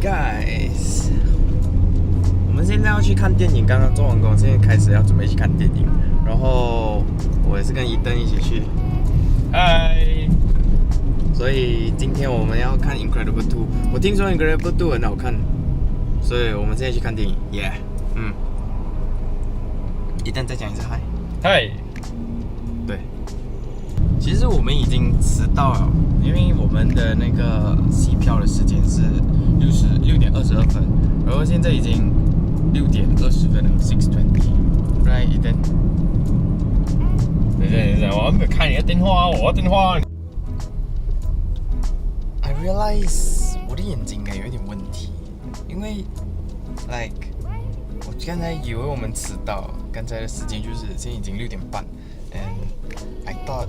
guys， 我们现在要去看电影，刚刚做完工，现在开始要准备去看电影。然后我也是跟伊登一起去，嗨。所以今天我们要看《Incredible 2》，我听说《Incredible 2》很好看，所以我们现在去看电影。耶，伊登再讲一次嗨。嗨。对，其实我们已经迟到了，因为我们的那个洗票的时间是6点22分，然后现在已经6点20分了，6:20。Right， 伊登。等一下，我没有看你的电话，我的电话。I realize 我的眼睛应该有一点问题，因为 like 我刚才以为我们迟到，刚才的时间就是现在已经6点半 ，and I thought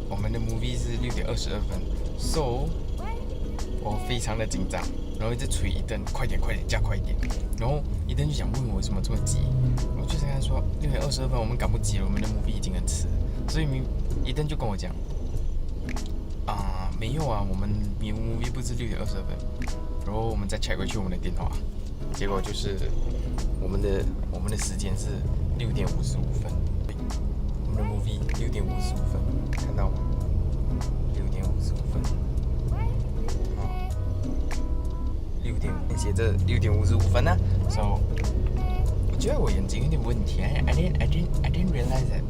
我们的 movie 是6点22分 ，so 我非常的紧张，然后一直催伊登快点加快一点，然后伊登就想问我为什么这么急，我就跟他说6点22分我们赶不及了，我们的 movie 已经很迟，所以伊登就跟我讲。没有啊，我们 movie 不是6点22分，然后我们再 check 回去我们的电话，结果就是我们的时间是6点55分，我们的 movie 6点55分，看到吗？6点55分，好，6点写着6点55分呢，so 我觉得我眼睛有点问题 ，I didn't realize that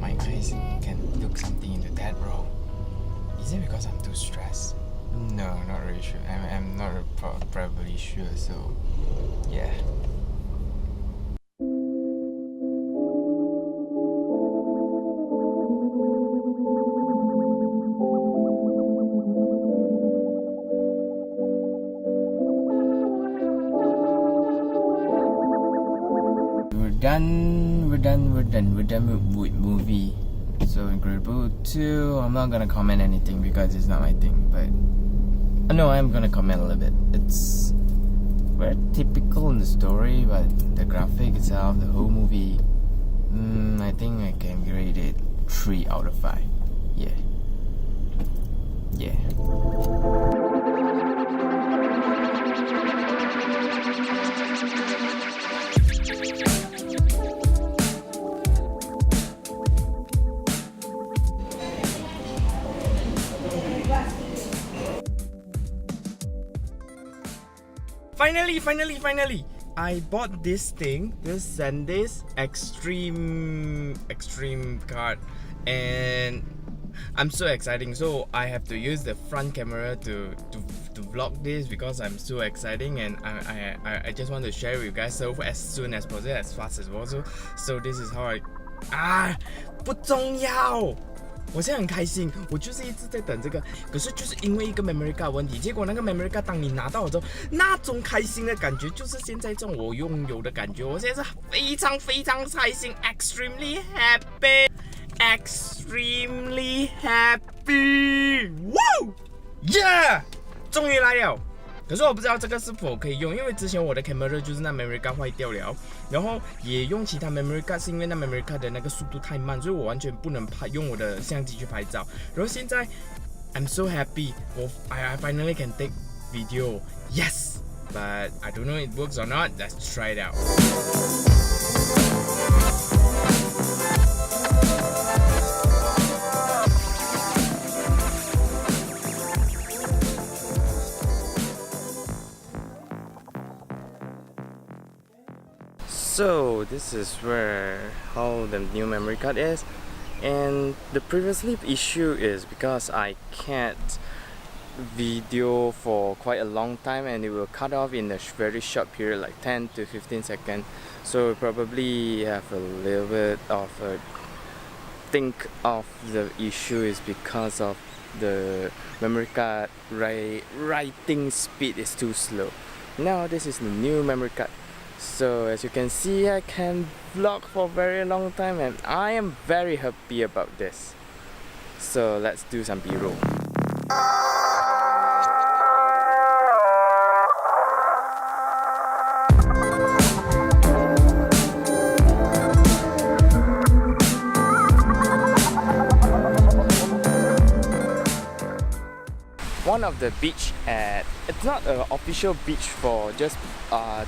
my eyes can look something into that, bro. Is it because I'm too stressed? No, not really sure. I'm not probably sure. So, yeah. We're done with movie. So Incredible 2, I'm not gonna comment anything because it's not my thing, but no, I'm gonna comment a little bit. It's very typical in the story, but the graphic itself, the whole movie, I think I can grade it 3 out of 5. Yeah. Finally, I bought this thing, this SanDisk Extreme card, and I'm so exciting. So I have to use the front camera to vlog this because I'm so exciting, and I just want to share with you guys so as soon as possible, as fast as possible. So this is how I 不重要。我现在很开心，我就是一直在等这个，可是就是因为一个 memory card 问题，结果那个 memory card 当你拿到了之后，那种开心的感觉就是现在这种我拥有的感觉，我现在是非常开心 ，extremely happy， Woo! Yeah! 终于来了。可是我不知道这个是否可以用，因为之前我的 camera 就是那 memory card 坏掉了，然后也用其他 memory card 是因为那 memory card 的那个速度太慢，所以我完全不能用我的相机去拍照。然后现在 I'm so happy, I finally can take video, yes, but I don't know if it works or not. Let's try it out. So this is how the new memory card is, and the previously issue is because I can't video for quite a long time and it will cut off in a very short period, like 10 to 15 seconds. So probably have a little bit of a think of the issue is because of the memory card writing speed is too slow. Now this is the new memory card. So as you can see, I can vlog for a very long time and I am very happy about this. So let's do some B-roll. of the beach at it's not an official beach for just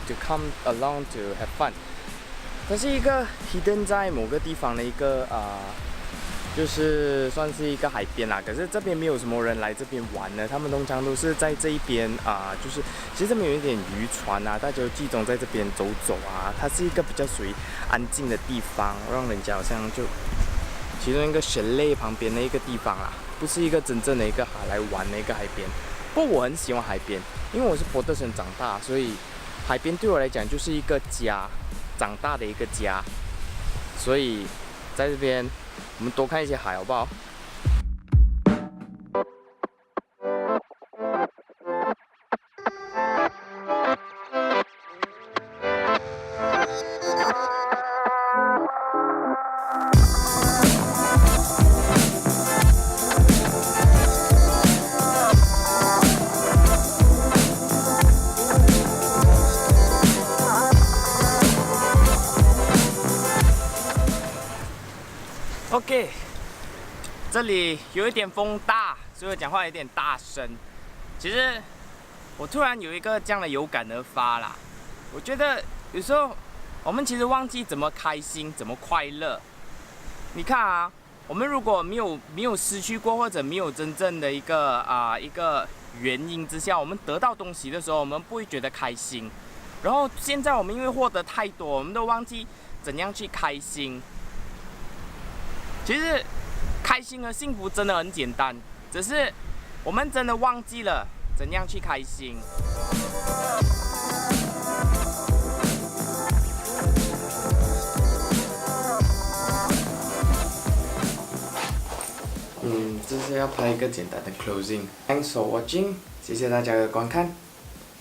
to come along to have fun。它是一个 hidden 在某个地方的一个就是算是一个海边啦，可是这边没有什么人来这边玩呢，他们通常都是在这一边就是其实这边有一点渔船啊，大家就集中在这边走走啊，它是一个比较属于安静的地方，让人家好像就其中一个雪类旁边的一个地方啦，不是一个真正的一个来玩的一个海边。不过我很喜欢海边，因为我是波特森长大，所以海边对我来讲就是一个家，长大的一个家，所以在这边。我们多看一些海，好不好？OK。这里有一点风大，所以我讲话有点大声。其实我突然有一个这样的有感而发啦。我觉得有时候我们其实忘记怎么开心，怎么快乐。你看啊，我们如果没有失去过，或者没有真正的一个原因之下，我们得到东西的时候，我们不会觉得开心。然后现在我们因为获得太多，我们都忘记怎样去开心。其实。开心和幸福真的很简单，只是我们真的忘记了怎样去开心。这是要拍一个简单的 closing。Thanks for watching， 谢谢大家的观看。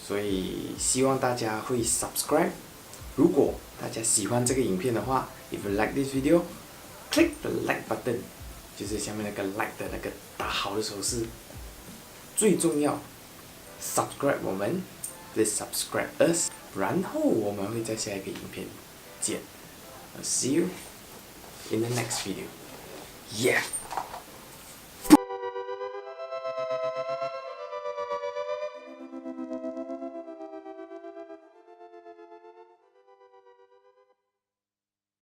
所以希望大家会 subscribe。如果大家喜欢这个影片的话 ，if you like this video，click the like button。就是下面那个 like 的那个打好的手势，最重要 ，subscribe 我们 ，please subscribe us， 然后我们会在下一个影片见。I'll see you in the next video. Yeah.